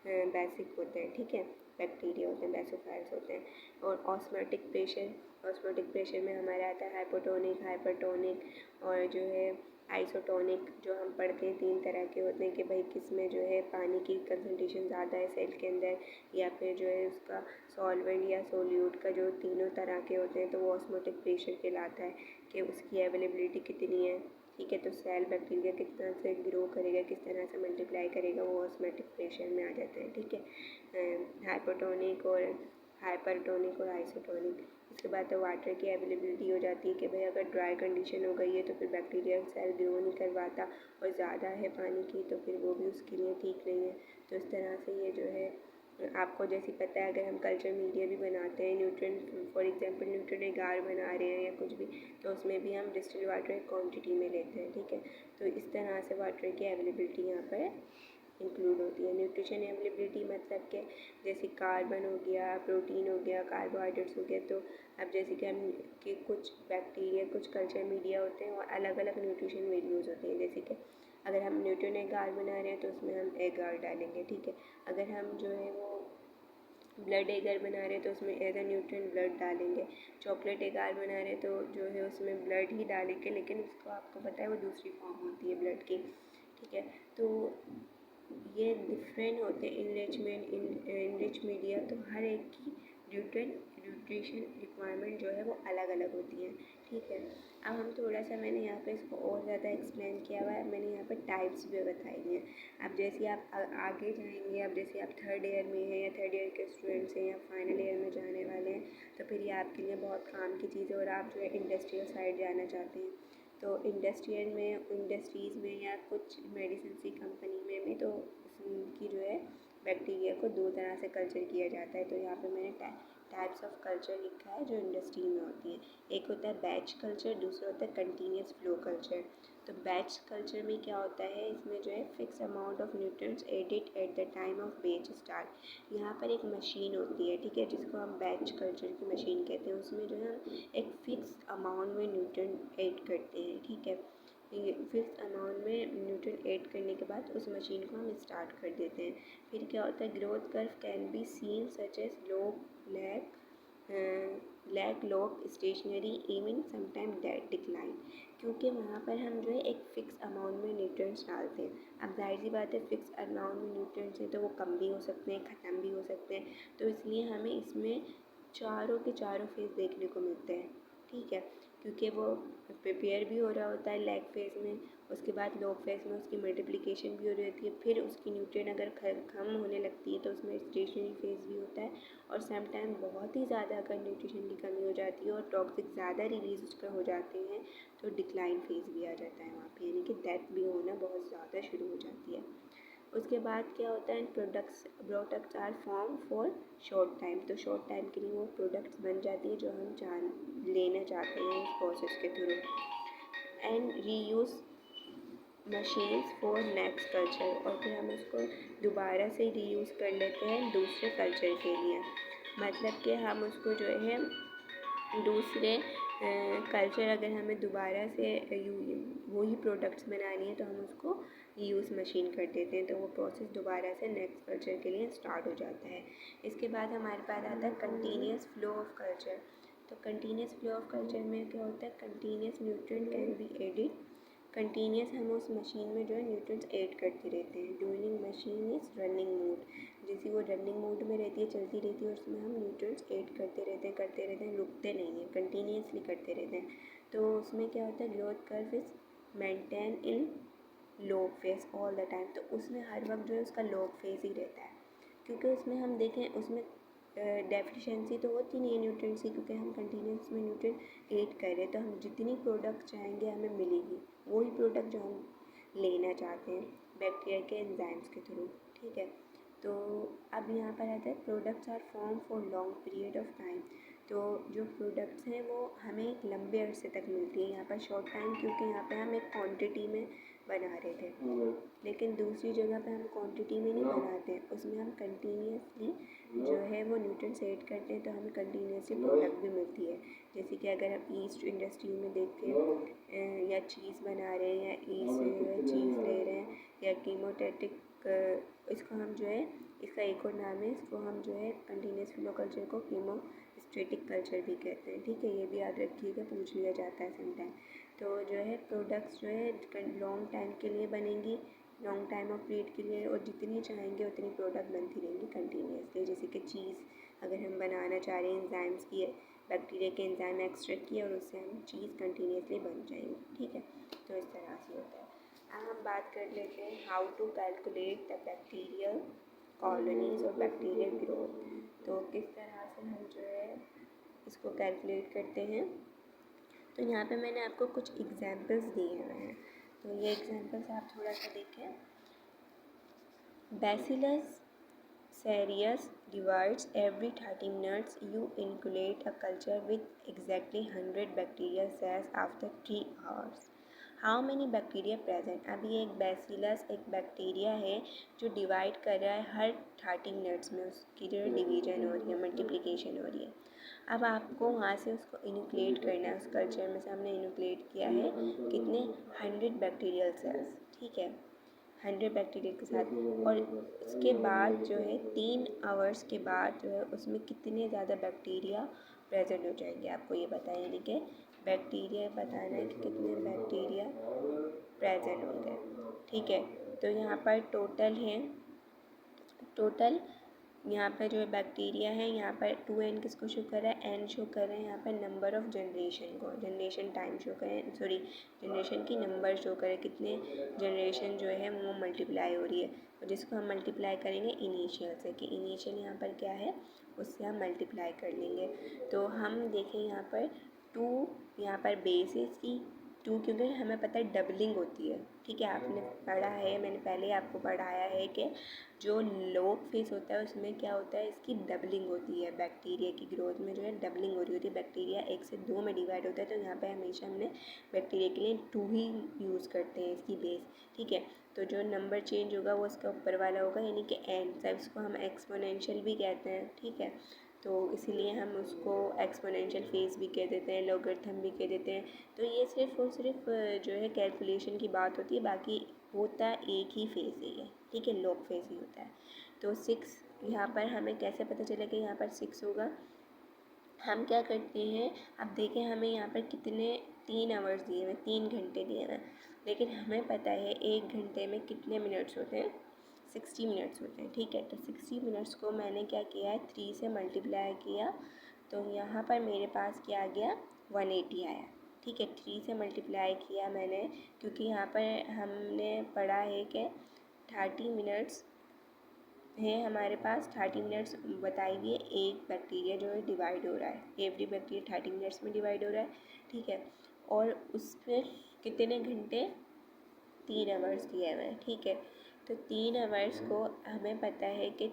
बेसिक होते हैं, ठीक है। बैक्टीरिया होते हैं, बेसोफाइल्स होते हैं। और ऑस्मोटिक प्रेशर में हमारा आता है हाइपोटोनिक, हाइपरटोनिक और जो है आइसोटोनिक। जो हम पढ़ते हैं 3 तरह के होते हैं कि भाई किस में जो है पानी की कंसनट्रेशन ज़्यादा है सेल के अंदर, या फिर जो है उसका सॉल्वेंट या सोल्यूट का, जो तीनों तरह के होते हैं। तो वो ऑस्मोटिक प्रेशर कहलाता है कि उसकी अवेलेबिलिटी कितनी है, ठीक है। तो सेल बैक्टीरिया कितना से ग्रो करेगा, किस तरह से मल्टीप्लाई करेगा, वो ऑस्मोटिक प्रेशर में आ जाता है, ठीक है। हाइपोटोनिक और हाइपरटोनिक और आइसोटोनिक। इसके बाद तो वाटर की अवेलेबिलिटी हो जाती है कि भाई अगर ड्राई कंडीशन हो गई है तो फिर बैक्टीरिया सेल ग्रो नहीं कर पाता, और ज़्यादा है पानी की तो फिर वो भी उसके लिए ठीक नहीं है। तो इस तरह से ये जो है आपको जैसे पता है, अगर हम कल्चर मीडिया भी बनाते हैं, न्यूट्रिएंट फॉर एग्जांपल न्यूट्रिएंट एगार बना रहे हैं या कुछ भी, तो उसमें भी हम डिस्टिल वाटर एक क्वांटिटी में लेते हैं, ठीक है। तो इस तरह से वाटर की अवेलेबिलिटी यहाँ पर इंक्लूड होती है। न्यूट्रिशन अवेलेबिलिटी मतलब कि जैसे कार्बन हो गया, प्रोटीन हो गया, कार्बोहाइड्रेट्स हो गया। तो अब जैसे कि हम कि कुछ बैक्टीरिया, कुछ कल्चर मीडिया होते हैं और अलग अलग न्यूट्रिशन वैल्यूज़ होती हैं। जैसे कि अगर हम न्यूट्रिएंट एगार बना रहे हैं तो उसमें हम एगार डालेंगे, ठीक है। अगर हम जो है वो ब्लड एगार बना रहे हैं तो उसमें एज अ न्यूट्रिएंट ब्लड डालेंगे। चॉकलेट एगार बना रहे हैं तो जो है उसमें ब्लड ही डालेंगे, लेकिन उसको आपको पता है वो दूसरी फॉर्म होती है ब्लड की, ठीक है। तो ये डिफरेंट होते हैं इनरिच मीडिया। तो हर एक की न्यूट्रिशन रिक्वायरमेंट जो है वो अलग अलग होती है, ठीक है। अब हम थोड़ा सा मैंने यहाँ पे इसको और ज़्यादा एक्सप्लेन किया हुआ है, मैंने यहाँ पे टाइप्स भी बताई हैं। अब जैसे आप आगे जाएंगे, अब जैसे आप थर्ड ईयर में हैं या थर्ड ईयर के स्टूडेंट्स हैं या फाइनल ईयर में जाने वाले हैं, तो फिर ये आपके लिए बहुत काम की चीज़ है और आप जो है इंडस्ट्रियल साइड जाना चाहते हैं। तो इंडस्ट्रीज़ में या कुछ मेडिसिन की कंपनी में भी तो की जो है बैक्टीरिया को 2 तरह से कल्चर किया जाता है। तो यहाँ पे मैंने टाइप्स ऑफ कल्चर लिखा है जो इंडस्ट्री में होती है। एक होता है बैच कल्चर, दूसरा होता है कंटिन्यूस फ्लो कल्चर। तो बैच कल्चर में क्या होता है, इसमें जो है fix amount of nutrients added at the time of batch start. यहाँ पर एक मशीन होती है, ठीक है, जिसको हम बैच कल्चर की मशीन कहते हैं। उसमें जो है एक फिक्स अमाउंट में न्यूट्रिएंट ऐड करते हैं, ठीक है। ये फिक्स अमाउंट में न्यूट्रिएंट ऐड करने के बाद उस मशीन को हम स्टार्ट कर देते हैं। फिर क्या होता है, growth curve can be seen such as lag log stationary even sometime death decline. क्योंकि वहाँ पर हम जो है एक फ़िक्स अमाउंट में न्यूट्रिएंट्स डालते हैं। अब जाहिर सी बात है, फ़िक्स अमाउंट में न्यूट्रिएंट्स हैं तो वो कम भी हो सकते हैं, ख़त्म भी हो सकते हैं। तो इसलिए हमें इसमें चारों के चारों फेज़ देखने को मिलते हैं, ठीक है। क्योंकि वो प्रिपेयर भी हो रहा होता है लैग फेज़ में, उसके बाद लॉग फेज़ में उसकी मल्टीप्लिकेशन भी हो रही होती है। फिर उसकी न्यूट्रिएंट अगर कम होने लगती है तो उसमें स्टेशनरी फेज़ भी होता है। और सम टाइम बहुत ही ज़्यादा अगर न्यूट्रिशन की कमी हो जाती है और टॉक्सिक ज़्यादा रिलीज उसका हो जाते हैं तो डिक्लाइन फेज़ भी आ जाता है वहाँ पे, यानी कि डेथ भी होना बहुत ज़्यादा शुरू हो जाती है। उसके बाद क्या होता है, products are form for short time. तो शॉर्ट टाइम के लिए वो प्रोडक्ट्स बन जाती है जो हम लेना चाहते हैं इस प्रोसेस के through. And reuse machines for next culture, और फिर हम उसको दोबारा से रीयूज़ कर लेते हैं दूसरे कल्चर के लिए। मतलब कि हम उसको जो है दूसरे कल्चर, अगर हमें दोबारा से वही प्रोडक्ट्स बनानी है तो हम उसको यूज़ मशीन कर देते हैं, तो वो प्रोसेस दोबारा से नेक्स्ट कल्चर के लिए स्टार्ट हो जाता है। इसके बाद हमारे पास आता है कंटिन्यूस फ्लो ऑफ कल्चर। तो कंटिन्यूस फ्लो ऑफ कल्चर में क्या होता है, continuous nutrient can be added. Continuous हम उस मशीन में जो है न्यूट्रिएंट्स ऐड करते रहते हैं। During machine is running mode, जैसे वो रनिंग मोड में रहती है, चलती रहती है, उसमें हम न्यूट्रिएंट्स ऐड करते रहते हैं, रुकते नहीं हैं, कंटिन्यूसली करते रहते हैं। तो उसमें क्या होता है, growth curve is maintain in log phase all the time. तो उसमें हर वक्त जो है उसका लॉग फेज ही रहता है, क्योंकि उसमें हम देखें उसमें डेफिशिएंसी तो होती नहीं है न्यूट्रिएंट्स की, क्योंकि हम कंटिन्यूस में न्यूट्रिएंट ऐड कर रहे हैं। तो हम जितनी प्रोडक्ट चाहेंगे हमें मिलेगी, वही प्रोडक्ट जो हम लेना चाहते हैं बैक्टीरिया के एंजाइम्स के थ्रू। ठीक है, तो अब यहाँ पर आता है products are form for long period of time. तो जो प्रोडक्ट्स हैं वो हमें एक लंबे अरसे तक मिलती है। यहाँ पर शॉर्ट टाइम, क्योंकि यहाँ पर हम एक क्वांटिटी में बना रहे थे, लेकिन दूसरी जगह पे हम क्वांटिटी में नहीं बनाते, उसमें हम कंटिन्यूसली जो है वो न्यूट्रिएंट्स ऐड करते हैं, तो हमें कंटिन्यूसली प्रोडक्ट भी मिलती है। जैसे कि अगर हम ईस्ट इंडस्ट्री में देखें या चीज़ बना रहे हैं, या ईस्ट चीज़ ले रहे हैं, या कीमोटेटिक, इसको हम जो है, इसका एक और नाम है, इसको हम जो है कंटिन्यूस फ्लो कल्चर को कीमोस्टेटिक कल्चर भी कहते हैं। ठीक है, ये भी याद रखिएगा, पूछ लिया जाता है समटाइम। तो जो है प्रोडक्ट्स जो है लॉन्ग टाइम के लिए बनेंगी, लॉन्ग टाइम ऑफ पीरियड के लिए, और जितनी चाहेंगे उतनी प्रोडक्ट बनती रहेंगी कंटिन्यूसली। जैसे कि चीज़ अगर हम बनाना चाह रहे हैं एंजाइम्स की, बैक्टीरिया के एंजाइम एक्सट्रैक्ट किया और उससे हम चीज़ कंटिन्यूसली बन जाएंगी। ठीक है, तो इस तरह से होता है। अब हम बात कर लेते हैं how to calculate the bacterial colonies और बैक्टीरियल ग्रोथ। तो किस तरह से हम जो है इसको कैलकुलेट करते हैं। तो यहाँ पे मैंने आपको कुछ एग्जांपल्स दिए हुए हैं, तो ये एग्जांपल्स आप थोड़ा सा देखें। Bacillus cereus divides every 30 minutes. You inoculate a culture with exactly 100 bacterial cells after 3 hours. How many bacteria present? अभी एक बैसिलस एक बैक्टीरिया है जो डिवाइड कर रहा है हर 30 मिनट्स में, उसकी जो डिवीजन हो रही है, मल्टीप्लिकेशन हो रही है। अब आपको वहाँ से उसको इनुक्लेट करना है। उस कल्चर में से हमने इनुक्लेट किया है कितने, 100 बैक्टीरियल सेल्स। ठीक है, 100 बैक्टीरिया के साथ, और उसके बाद जो है 3 आवर्स के बाद जो है उसमें कितने ज़्यादा बैक्टीरिया प्रेजेंट हो जाएंगे, आपको ये बताएं, यानी कि बैक्टीरिया बताना है कि कितने बैक्टीरिया प्रेजेंट होंगे। ठीक है, तो यहाँ पर टोटल यहाँ पर जो है बैक्टीरिया है, यहाँ पर 2n किसको शो कर रहा है, n शो कर रहे हैं। यहाँ पर नंबर ऑफ़ जनरेशन को, जनरेशन टाइम शो करें, सॉरी जनरेशन की नंबर शो करें, कितने जनरेशन जो है वो मल्टीप्लाई हो रही है, और जिसको हम मल्टीप्लाई करेंगे इनिशियल से, कि इनिशियल यहाँ पर क्या है उससे हम मल्टीप्लाई कर लेंगे। तो हम देखें यहाँ पर 2, यहाँ पर बेसिस की 2, क्योंकि हमें पता है डबलिंग होती है। ठीक है, आपने पढ़ा है, मैंने पहले आपको पढ़ाया है कि जो लॉग फेज होता है उसमें क्या होता है, इसकी डबलिंग होती है। बैक्टीरिया की ग्रोथ में जो है डबलिंग हो रही होती है, बैक्टीरिया 1 से 2 में डिवाइड होता है, तो यहाँ पे हमेशा हमने बैक्टीरिया के लिए 2 ही यूज़ करते हैं इसकी बेस। ठीक है, तो जो नंबर चेंज होगा वो उसका ऊपर वाला होगा, यानी कि n, सब इसको हम एक्सपोनेंशियल भी कहते हैं। ठीक है, तो इसीलिए हम उसको एक्सपोनेंशियल फेज भी कह देते हैं, लॉगरिथम भी कह देते हैं। तो ये सिर्फ और सिर्फ जो है कैलकुलेशन की बात होती है, बाकी होता एक ही फेज़ ही है। ठीक है, लॉग फेज़ ही होता है। तो 6 यहाँ पर हमें कैसे पता चला कि यहाँ पर 6 होगा, हम क्या करते हैं, अब देखें हमें यहाँ पर कितने 3 आवर्स दिए हुए, 3 घंटे दिए हुए, लेकिन हमें पता है 1 घंटे में कितने मिनट्स होते हैं, 60 मिनट्स होते हैं। ठीक है, तो 60 मिनट्स को मैंने क्या किया है, 3 से मल्टीप्लाई किया, तो यहाँ पर मेरे पास क्या आ गया, 180 आया। ठीक है, 3 से मल्टीप्लाई किया मैंने, क्योंकि यहाँ पर हमने पढ़ा है कि 30 मिनट्स है हमारे पास, 30 मिनट्स बताई हुई है, एक बैक्टीरिया जो है डिवाइड हो रहा है, एवरी बैक्टीरिया 30 मिनट्स में डिवाइड हो रहा है। ठीक है, और उस पर कितने घंटे, 3 आवर्स दिए हुए हैं। ठीक है, तो 3 आवर्स को हमें पता है कि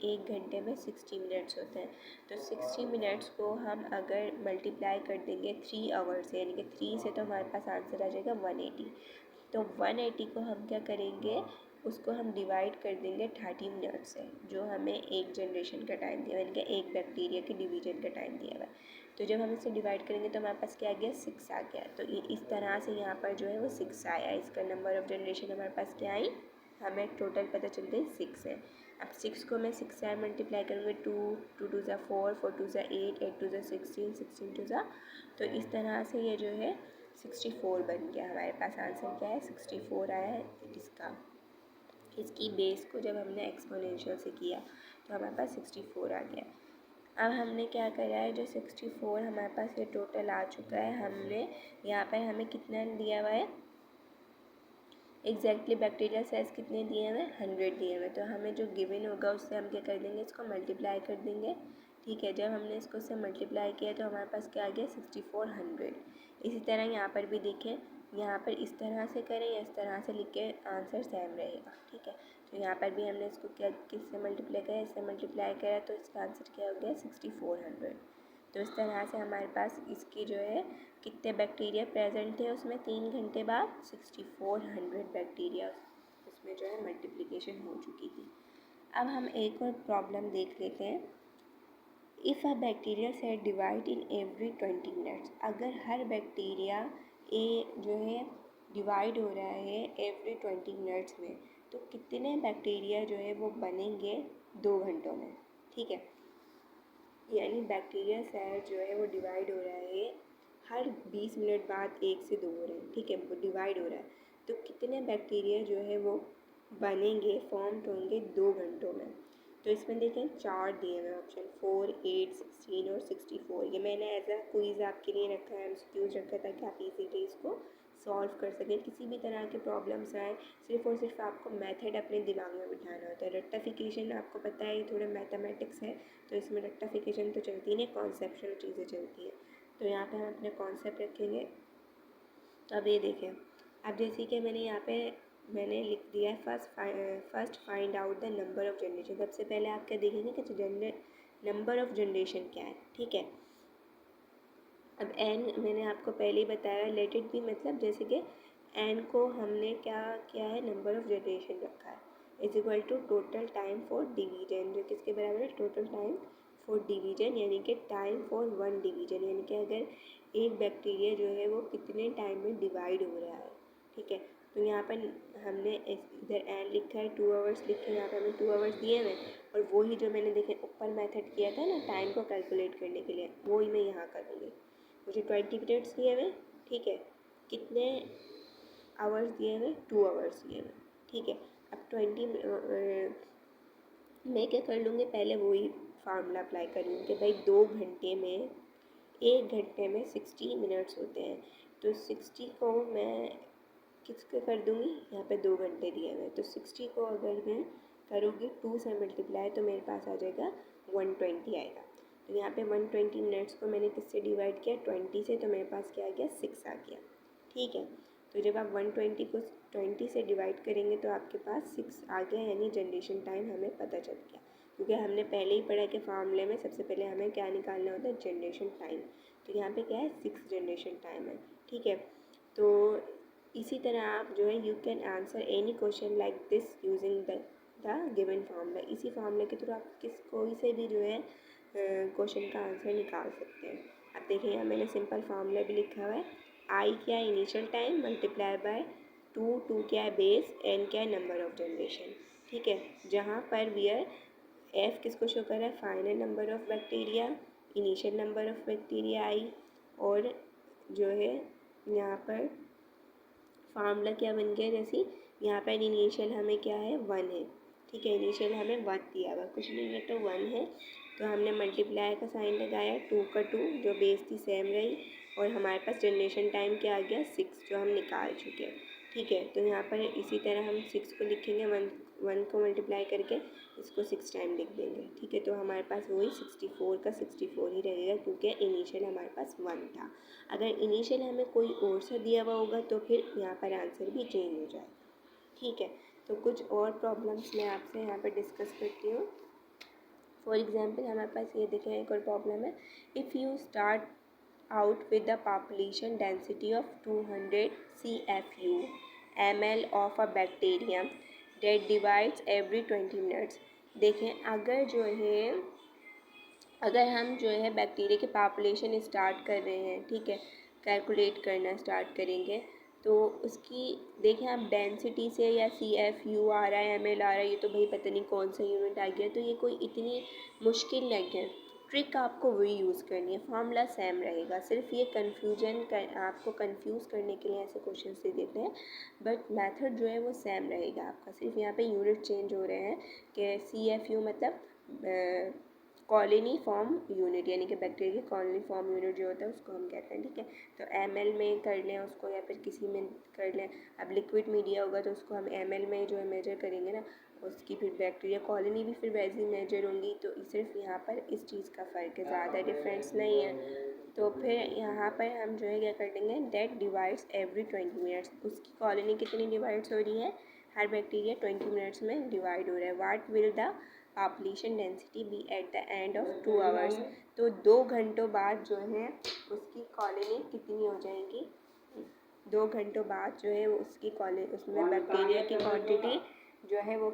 1 घंटे में 60 मिनट्स होते हैं, तो 60 मिनट्स को हम अगर मल्टीप्लाई कर देंगे 3 आवर्स से, यानी कि 3 से, तो हमारे पास आंसर आ जाएगा 180। तो 180 को हम क्या करेंगे, उसको हम डिवाइड कर देंगे 30 मिनट से, जो हमें एक जनरेशन का टाइम दिया हुआ है, यानी कि एक बैक्टीरिया के डिवीजन का टाइम दिया हुआ है। तो जब हम इसे डिवाइड करेंगे तो हमारे पास क्या आ गया, 6 आ गया। तो ये इस तरह से यहाँ पर जो है वो 6 आया। इसका नंबर ऑफ जनरेशन हमारे पास क्या आई, हमें टोटल पता चल गई 6 है। अब 6 को मैं 6 से मल्टीप्लाई करूँगी, 2 2 ज़ा 4, 4 2 ज़ा 8, 8 2 ज़ा 16, 16 2 ज़ा, तो इस तरह से ये जो है 64 बन गया। हमारे पास आंसर क्या है, 64 आया है इसका। इसकी बेस को जब हमने एक्सपोनेंशियल से किया तो हमारे पास 64 आ गया। अब हमने क्या करा है, जो 64 हमारे पास ये टोटल आ चुका है, हमने यहाँ पर हमें कितना दिया हुआ है, एग्जैक्टली बैक्टीरियल सेल्स कितने दिए हुए, 100 दिए हुए। तो हमें जो गिवन होगा उससे हम क्या कर देंगे, इसको मल्टीप्लाई कर देंगे। ठीक है, जब हमने इसको से मल्टीप्लाई किया तो हमारे पास क्या आ गया, 6400। इसी तरह यहाँ पर भी देखें, यहाँ पर इस तरह से करें या इस तरह से लिख के आंसर सेम रहेगा। ठीक है, तो यहाँ पर भी हमने इसको क्या किससे मल्टीप्लाई किया, इससे मल्टीप्लाई करा, तो इसका आंसर क्या हो गया, 6400। तो इस तरह से हमारे पास इसकी जो है कितने बैक्टीरिया प्रेजेंट थे उसमें 3 घंटे बाद, 6400 बैक्टीरिया उसमें जो है मल्टीप्लिकेशन हो चुकी थी। अब हम एक और प्रॉब्लम देख लेते हैं। If a bacteria cell divide in every 20 minutes, अगर हर बैक्टीरिया जो है डिवाइड हो रहा है एवरी 20 मिनट्स में, तो कितने बैक्टीरिया जो है वो बनेंगे 2 घंटों में। ठीक है, यानी बैक्टीरिया सेल जो है वो डिवाइड हो रहा है हर 20 मिनट बाद, 1 से 2 हो रहे हैं। ठीक है, वो डिवाइड हो रहा है, तो कितने बैक्टीरिया जो है वो बनेंगे, फॉर्म होंगे 2 घंटों में। तो इसमें देखें 4 दिए हुए ऑप्शन, 4, 8, 16 और 64। ये मैंने एज अ क्विज़ आपके लिए रखा है, एमसीक्यूज रखा था कि आप इजीली इसको सॉल्व कर सकें। किसी भी तरह के प्रॉब्लम्स आए, सिर्फ और सिर्फ आपको मेथड अपने दिमाग में बिठाना होता है। रेक्टिफिकेशन आपको पता है थोड़ा मैथमेटिक्स है, तो इसमें रेक्टिफिकेशन तो चलती नहीं, कॉन्सेप्चुअल चीज़ें चलती हैं। तो यहाँ पे हम अपने कॉन्सेप्ट रखेंगे। तो अब ये देखें, अब जैसे कि मैंने लिख दिया है first find out the number of generation. सबसे पहले आप क्या देखेंगे कि नंबर ऑफ़ जनरेशन क्या है। ठीक है, अब एन मैंने आपको पहले ही बताया, लेट इट बी मतलब जैसे कि एन को हमने क्या किया है, नंबर ऑफ़ जनरेशन रखा है, is equal to total time for division, जो किसके बराबर है, टोटल टाइम फॉर डिवीजन, यानी कि टाइम फॉर 1 डिवीजन, यानी कि अगर एक बैक्टीरिया जो है वो कितने टाइम में डिवाइड हो रहा है। ठीक है, तो यहाँ पर हमने इधर एन लिखा है, 2 आवर्स लिखे हैं, यहाँ पर हमें 2 आवर्स दिए हुए, और वही जो मैंने देखे ऊपर मेथड किया था ना टाइम को कैलकुलेट करने के लिए, वही मैं यहाँ करूँगी। मुझे 20 मिनट्स दिए हुए, ठीक है, कितने आवर्स दिए हुए, 2 आवर्स दिए हुए। ठीक है, अब 20 मैं क्या कर लूँगी, पहले वही फार्मूला अप्लाई कर लूँगी कि भाई 2 घंटे में, 1 घंटे में 60 मिनट्स होते हैं, तो 60 को मैं किसके कर दूँगी, यहाँ पे 2 घंटे दिए हुए, तो 60 को अगर मैं करूँगी 2 से मल्टीप्लाई तो मेरे पास आ जाएगा 120 आएगा। तो यहाँ पे 120 मिनट्स को मैंने किससे डिवाइड किया, 20 से, तो मेरे पास क्या आ गया, 6 आ गया। ठीक है, तो जब आप 120 को 20 से डिवाइड करेंगे तो आपके पास 6 आ गया, यानी जनरेशन टाइम हमें पता चल गया। क्योंकि हमने पहले ही पढ़ा कि फार्मूले में सबसे पहले हमें क्या निकालना होता है, जनरेशन टाइम। तो यहाँ पे क्या है, 6 जनरेशन टाइम है। ठीक है, तो इसी तरह आप जो है you can answer any question like this using the given formula. इसी फार्मूले के थ्रू आप कोई से भी जो है क्वेश्चन का आंसर निकाल सकते हैं। अब देखिए यहाँ मैंने सिंपल फार्मूला भी लिखा हुआ है, आई क्या है इनिशियल टाइम मल्टीप्लाई बाय 2 क्या है बेस, एन क्या है नंबर ऑफ जनरेशन। ठीक है, जहाँ पर वियर एफ किसको शो कर रहा है, final number of bacteria, initial number of bacteria आई, और जो है यहाँ पर फार्मूला क्या बन गया, जैसे यहाँ पर इनिशियल हमें क्या है, 1 है। ठीक है, इनिशियल हमें 1 दिया हुआ, कुछ नहीं है तो 1 है, तो हमने मल्टीप्लाई का साइन लगाया, 2 का 2 जो बेस थी सेम रही, और हमारे पास जनरेशन टाइम क्या आ गया, 6 जो हम निकाल चुके हैं। ठीक है, तो यहाँ पर इसी तरह हम 6 को लिखेंगे, 1 को मल्टीप्लाई करके इसको 6 टाइम लिख देंगे। ठीक है, तो हमारे पास वही 64 का 64 ही रहेगा, क्योंकि इनिशियल हमारे पास 1 था। अगर इनिशियल हमें कोई और सा दिया हुआ होगा तो फिर यहाँ पर आंसर भी चेंज हो जाएगा। ठीक है, तो कुछ और प्रॉब्लम्स मैं आपसे यहाँ पर डिस्कस करती हूँ। फॉर एग्जाम्पल हमारे पास ये देखें एक और प्रॉब्लम है, if you start out with the population density of 200 CFU ml of a bacterium that divides every 20 minutes। देखें, अगर जो है अगर हम जो है बैक्टीरिया की पॉपुलेशन स्टार्ट कर रहे हैं, ठीक है, कैलकुलेट करना स्टार्ट करेंगे, तो उसकी देखें आप डेंसिटी से या CFU आ रहा है, ML आ रहा है, ये तो भाई पता नहीं कौन सा यूनिट आ गया, तो ये कोई इतनी मुश्किल नहीं है। ट्रिक आपको वही यूज़ करनी है, फार्मूला सेम रहेगा, सिर्फ ये आपको कंफ्यूज करने के लिए ऐसे क्वेश्चन दे देते हैं, बट मेथड जो है वो सेम रहेगा आपका, सिर्फ यहाँ पे यूनिट चेंज हो रहे हैं कि CFU मतलब कॉलोनी फॉर्म यूनिट, यानी कि बैक्टीरिया की कॉलोनी फॉर्म यूनिट जो होता है उसको हम कहते हैं, ठीक है। तो ML में कर लें उसको या फिर किसी में कर लें। अब लिक्विड मीडिया होगा तो उसको हम ML में जो है मेजर करेंगे ना, उसकी फिर बैक्टीरिया कॉलोनी भी फिर वैसे ही मेजर होंगी। तो सिर्फ यहाँ पर इस चीज़ का फ़र्क है, ज़्यादा डिफरेंस नहीं है। तो फिर यहाँ पर हम जो है क्या कर देंगे, दैट डिवाइड्स एवरी 20 मिनट्स, उसकी कॉलोनी कितनी डिवाइड्स हो रही है, हर बैक्टीरिया 20 मिनट्स में डिवाइड हो रहा है। What will the population density be at the end of 2 hours, तो 2 घंटों बाद जो है उसकी कॉलोनी कितनी हो जाएंगी, 2 घंटों बाद जो है उसकी कॉलोनी, उसमें बैक्टीरिया की क्वांटिटी जो है वो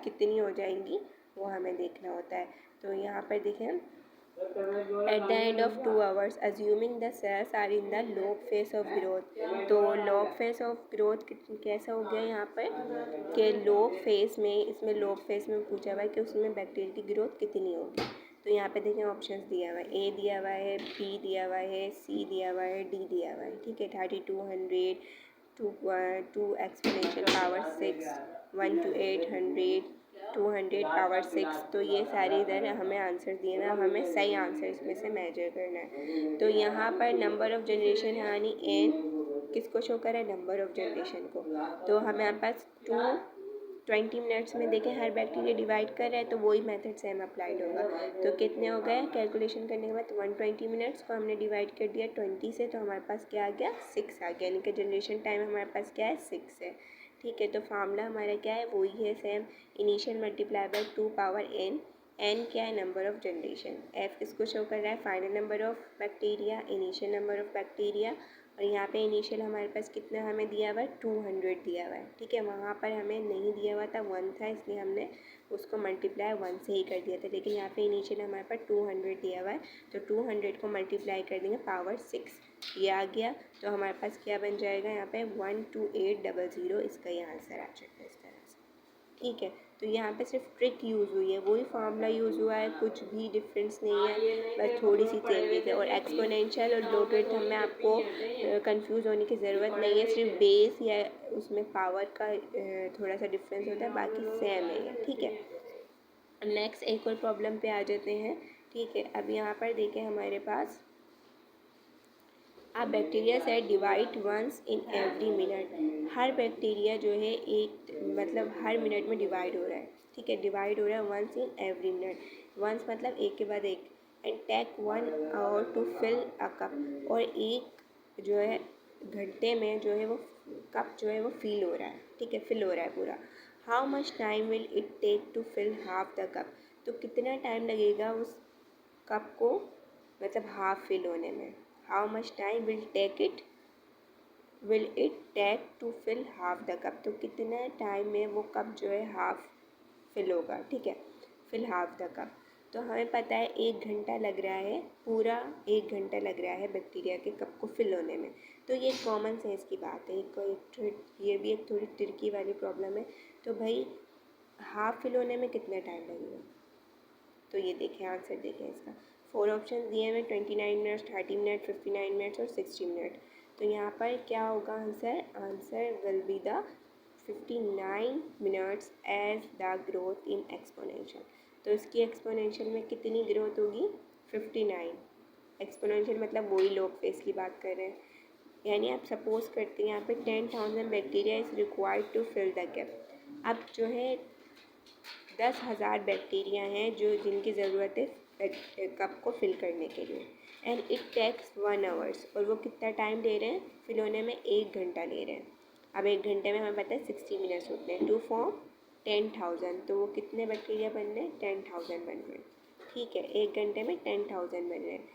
कितनी हो जाएंगी, वो हमें देखना होता है। तो यहाँ पर देखें, at the end of 2 hours assuming the cells are in the log phase of growth, तो लॉग फेस ऑफ ग्रोथ कैसा हो गया यहाँ पर कि लॉग फेस में, इसमें लॉग फेस में पूछा हुआ है कि उसमें बैक्टीरिया की ग्रोथ कितनी होगी। तो यहाँ पे देखें ऑप्शंस दिया हुआ है, A दिया हुआ है, B दिया हुआ है, C दिया हुआ है, D दिया हुआ है, ठीक है। 3200, 2 एक्सपोनेंशियल पावर 6, 1 to 800, 200 पावर 6, तो ये सारे इधर हमें आंसर दिए ना, हमें सही आंसर इसमें से मेजर करना है। तो यहाँ पर नंबर ऑफ जनरेशन यानी n किसको शो कर रहा है, नंबर ऑफ जनरेशन को। तो हमारे पास 20 मिनट्स में देखें हर बैक्टीरिया डिवाइड कर रहा है, तो वही मेथड सेम अप्लाइड होगा। तो कितने हो गए कैलकुलेशन करने के बाद, 120 मिनट्स को हमने डिवाइड कर दिया 20 से, तो हमारे पास क्या आ गया, 6 आ गया, यानी कि जनरेशन टाइम हमारे पास क्या है, 6 है, ठीक है। तो फार्मूला हमारा क्या है, वही है same, initial multiply by 2 power n, n क्या है, नंबर ऑफ जनरेशन, f किसको शो कर रहा है, final number of bacteria, initial number of bacteria, और यहाँ पे इनिशियल हमारे पास कितना हमें दिया हुआ है, 200 दिया हुआ है, ठीक है। वहाँ पर हमें नहीं दिया हुआ था, 1 था, इसलिए हमने उसको मल्टीप्लाई 1 से ही कर दिया था, लेकिन यहाँ पे इनिशियल हमारे पास 200 दिया हुआ है, तो 200 को मल्टीप्लाई कर देंगे पावर 6, ये आ गया। तो हमारे पास क्या बन जाएगा यहाँ पे, 12800, इसका ये आंसर आ जाएगा इस तरह से, ठीक है। तो यहाँ पे सिर्फ ट्रिक यूज़ हुई है, वही फार्मूला यूज़ हुआ है, कुछ भी डिफरेंस नहीं है, बस थोड़ी सी चेंजेस है। और एक्सपोनेंशियल और लोगरिथम में आपको कंफ्यूज होने की ज़रूरत नहीं है, सिर्फ बेस या उसमें पावर का थोड़ा सा डिफरेंस होता है, बाकी सेम है, ठीक है। नेक्स्ट एक और प्रॉब्लम पे आ जाते हैं, ठीक है। अब यहाँ पर देखें हमारे पास, अब बैक्टीरिया से divide once in every minute, हर बैक्टीरिया जो है एक मतलब हर मिनट में डिवाइड हो रहा है, ठीक है, डिवाइड हो रहा है once in every minute, once मतलब एक के बाद एक, and take 1 hour to fill a cup, और एक जो है घंटे में जो है वो कप जो है वो फिल हो रहा है, ठीक है, फिल हो रहा है पूरा। How much time will it take to fill half the cup, तो कितना टाइम लगेगा उस कप को मतलब हाफ फिल होने में, how much time will it take to fill half the cup, तो कितने टाइम में वो कप जो है हाफ फिल होगा, ठीक है, फिल हाफ द कप। तो हमें पता है 1 घंटा लग रहा है, पूरा 1 घंटा लग रहा है बैक्टीरिया के कप को फिल होने में। तो ये कॉमन सेंस की बात है, ये भी एक थोड़ी ट्रिकी वाली प्रॉब्लम है। तो भाई हाफ फिल होने में कितना टाइम लगेगा, तो ये देखें आंसर देखें इसका, 4 ऑप्शन दिए हुए, 29 मिनट्स, 30 मिनट, 59 मिनट्स और 60 मिनट। तो यहाँ पर क्या होगा answer, answer will be the 59 minutes as the growth in exponential. तो इसकी एक्सपोनेंशियल में कितनी ग्रोथ होगी, 59, एक्सपोनेंशियल मतलब वही लॉग फेस की बात कर रहे हैं, यानी आप सपोज करते हैं यहाँ पे 10,000 bacteria is required to fill the gap. अब जो है 10,000 बैक्टीरिया हैं जो जिनकी ज़रूरत है कप को फिल करने के लिए, एंड इट टेक्स 1 आवर्स, और वो कितना टाइम ले रहे हैं फिल होने में, 1 घंटा ले रहे हैं। अब 1 घंटे में हमें पता है 60 मिनट्स होते हैं, टू फॉर्म 10,000, तो वो कितने बैक्टीरिया बन रहे हैं, 10,000 बन रहे हैं, ठीक है, 1 घंटे में 10,000 बन रहे हैं।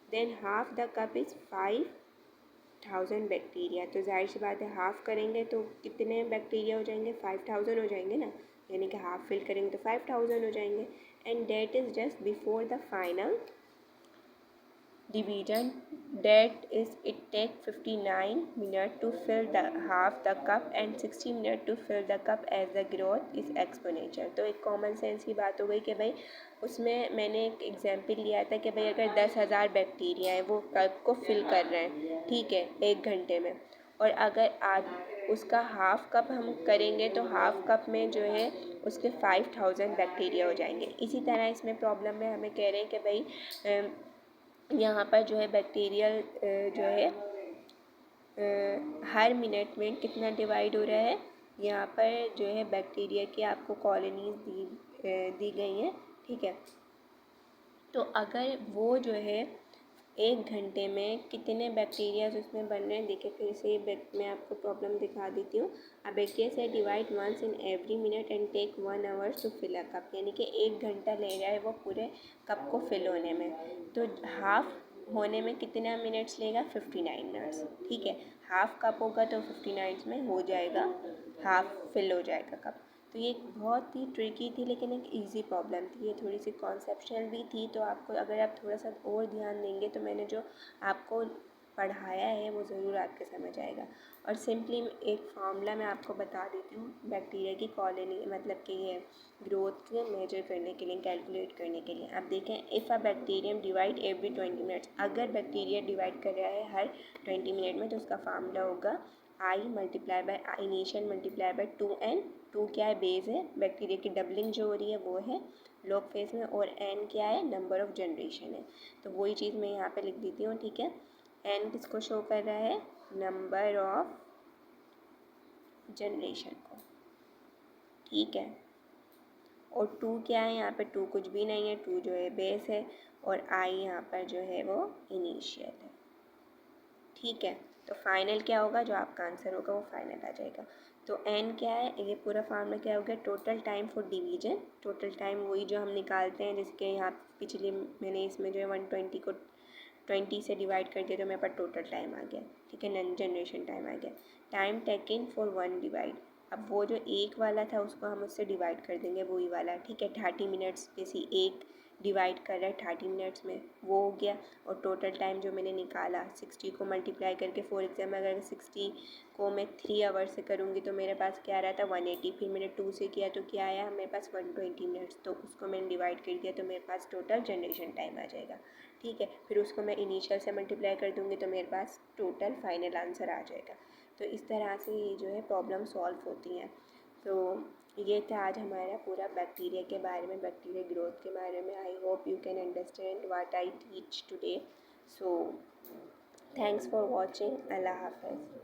Than half the cup is 5,000 bacteria, तो जाहिर सी बात है हाफ़ करेंगे तो कितने बैक्टीरिया हो जाएंगे, 5,000 हो जाएंगे ना, यानी कि हाफ फिल करेंगे तो 5,000 हो जाएंगे। and that is just before the final division. That is, it take 59 minutes to fill the half the cup and 60 minutes to fill the cup as the growth is exponential. तो एक common sense की बात हो गई कि भाई उसमें मैंने एक एग्जांपल लिया था कि भाई अगर 10,000 बैक्टीरिया है वो कप को फिल कर रहे हैं, ठीक है, 1 घंटे में, और अगर उसका हाफ कप हम करेंगे तो हाफ कप में जो है उसके 5,000 बैक्टीरिया हो जाएंगे। इसी तरह इसमें प्रॉब्लम में हमें कह रहे हैं कि भाई यहाँ पर जो है बैक्टीरियल जो है हर मिनट में कितना डिवाइड हो रहा है। यहाँ पर जो है बैक्टीरिया की आपको कॉलोनीज दी गई हैं, ठीक है। तो अगर वो जो है 1 घंटे में कितने बैक्टीरिया उसमें बन रहे हैं, देखिए फिर से मैं आपको प्रॉब्लम दिखा देती हूँ। अ बैक्टीरिया से divide once in every minute and take 1 hours to fill a cup, यानी कि 1 घंटा ले रहा है वो पूरे कप को फिल होने में। तो हाफ होने में कितना मिनट्स लेगा, 59 मिनट्स, ठीक है। हाफ कप होगा तो 59 में हो जाएगा, हाफ फिल हो जाएगा कप। तो ये एक बहुत ही ट्रिकी थी लेकिन एक इजी प्रॉब्लम थी, ये थोड़ी सी कॉन्सेप्चुअल भी थी। तो आपको अगर आप थोड़ा सा और ध्यान देंगे तो मैंने जो आपको पढ़ाया है वो ज़रूर आपके समझ आएगा। और सिंपली एक फार्मूला मैं आपको बता देती हूँ बैक्टीरिया की कॉलोनी, मतलब कि ये ग्रोथ को मेजर करने के लिए, कैलकुलेट करने के लिए। आप देखें, if a bacterium divide every 20 minutes, अगर बैक्टीरिया डिवाइड कर रहा है हर 20 मिनट में तो उसका फार्मूला होगा I multiply by initial multiply by 2n। 2 क्या है, बेस है, बैक्टीरिया की डबलिंग जो हो रही है वो है लॉग फेज में, और n क्या है, नंबर ऑफ जनरेशन है। तो वही चीज़ मैं यहाँ पे लिख देती हूँ, ठीक है। n किसको शो कर रहा है, नंबर ऑफ जनरेशन को, ठीक है। और 2 क्या है, यहाँ पे 2 कुछ भी नहीं है, 2 जो है बेस है, और I यहाँ पर जो है वो इनिशियल है, ठीक है। तो फाइनल क्या होगा, जो आपका आंसर होगा वो फाइनल आ जाएगा। तो n क्या है, ये पूरा फार्मूला क्या हो गया, total time for division. Total time वही जो हम निकालते हैं, जिसके यहाँ पिछले मैंने इसमें जो है 120 को 20 से डिवाइड कर दिया तो मेरे पास टोटल टाइम आ गया, ठीक है, नन जनरेशन टाइम आ गया। टाइम टेकन फॉर 1 डिवाइड, अब वो जो एक वाला था उसको हम उससे डिवाइड कर देंगे, वही वाला, ठीक है। 30 मिनट्स जैसे एक डिवाइड कर रहा है 30 मिनट्स में, वो हो गया। और टोटल टाइम जो मैंने निकाला 60 को मल्टीप्लाई करके, फॉर एग्जाम्पल अगर 60 को मैं 3 आवर से करूँगी तो मेरे पास क्या आ रहा था, 180। फिर मैंने 2 से किया तो क्या आया मेरे पास, 120 मिनट्स। तो उसको मैंने डिवाइड कर दिया तो मेरे पास टोटल जनरेशन टाइम आ जाएगा, ठीक है। फिर उसको मैं इनिशियल से मल्टीप्लाई कर दूँगी तो मेरे पास टोटल फाइनल आंसर आ जाएगा। तो इस तरह से ये जो है प्रॉब्लम सॉल्व होती हैं। तो ये था आज हमारा पूरा बैक्टीरिया के बारे में, बैक्टीरिया ग्रोथ के बारे में। I hope you can understand what I teach today. So thanks for watching. अल्लाह हाफ़िज़।